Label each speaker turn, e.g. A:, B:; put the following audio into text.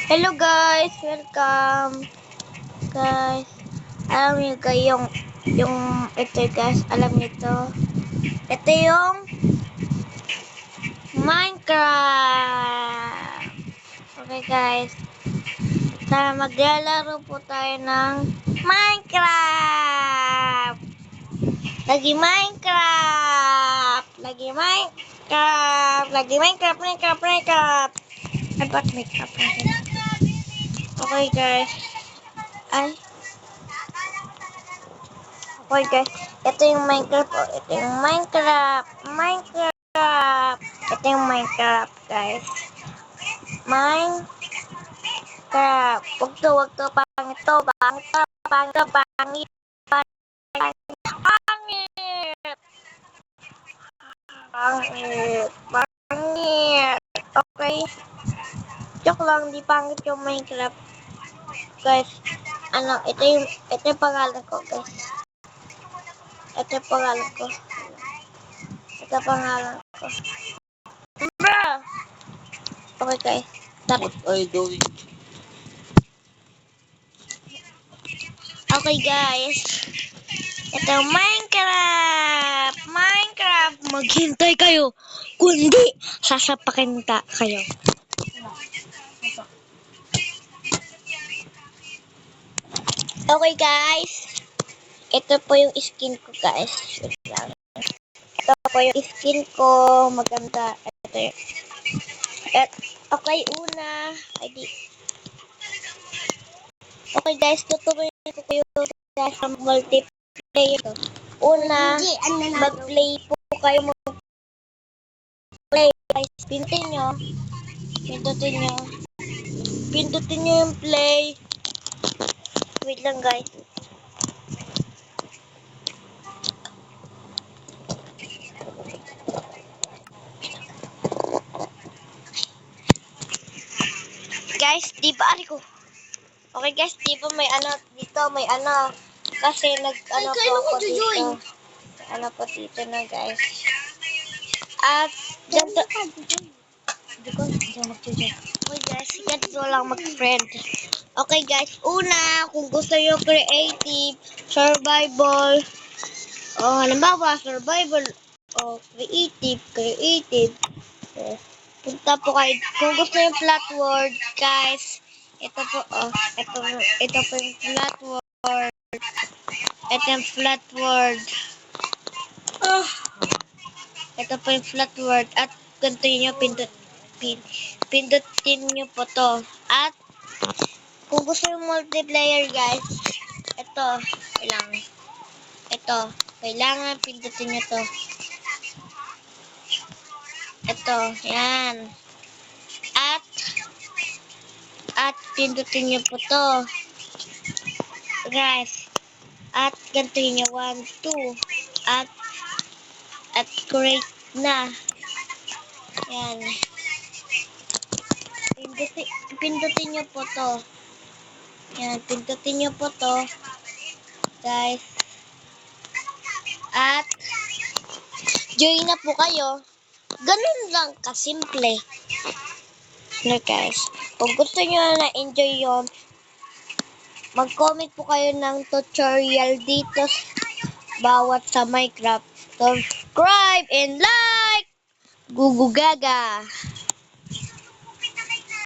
A: Hello guys, welcome guys. Alam niyo guys yung ito guys, alam niyo to. Ito yung Minecraft. Okay guys. Tara maglalaro po tayo ng Minecraft. Lagi Minecraft. Minecraft. Ay, ba't Minecraft? Okay guys. Ay. Okay guys, ito yung Minecraft. Oh. Ito yung Minecraft. Ito yung Minecraft guys. Minecraft. Wag to. Pangit to. Pangit. Okay. Joke lang, di pangit yung Minecraft. Guys, ito yung pangalan ko guys. Ito yung pangalan ko. Bruh! Okay guys.
B: What are you doing?
A: Okay guys. Ito Minecraft. Maghintay kayo. Kundi sasapakin kayo. Okay guys. Ito po yung skin ko guys. Wait lang. Ito po yung skin ko. Maganda. Ito yung. Okay, una. Okay guys, tuturuan ko kayo guys sa multiplayer. Una, mag-play po kayo mag-play. Guys, pindutin nyo yung play. Wait lang guys. Guys, di ba Okay guys, di ba may dito, kasi po ako dito. Po dito na guys. At, ganito. Hindi ko mag-join. Okay guys, ganito lang mag-friend. Okay guys, una, kung gusto nyo creative, survival, halimbawa, survival, creative. Punta po kayo. Kung gusto nyo flat world, guys, ito po yung flat world. Ito yung flat world. Ito po yung flat world. At ganito nyo, pindutin nyo po to. At, kung gusto nyo multiplayer, guys, kailangan pindutin nyo to. Yan. At pindutin nyo po to. Guys. At ganito nyo 1, 2. At create na. Yan. Pindutin nyo po to. Yan. Pindutin nyo po to. Guys. At join na po kayo. Ganun lang kasimple. No guys. Kung gusto nyo na enjoy yon, mag-comment po kayo ng tutorial dito bawat sa Minecraft. Subscribe and like! Gugu gaga!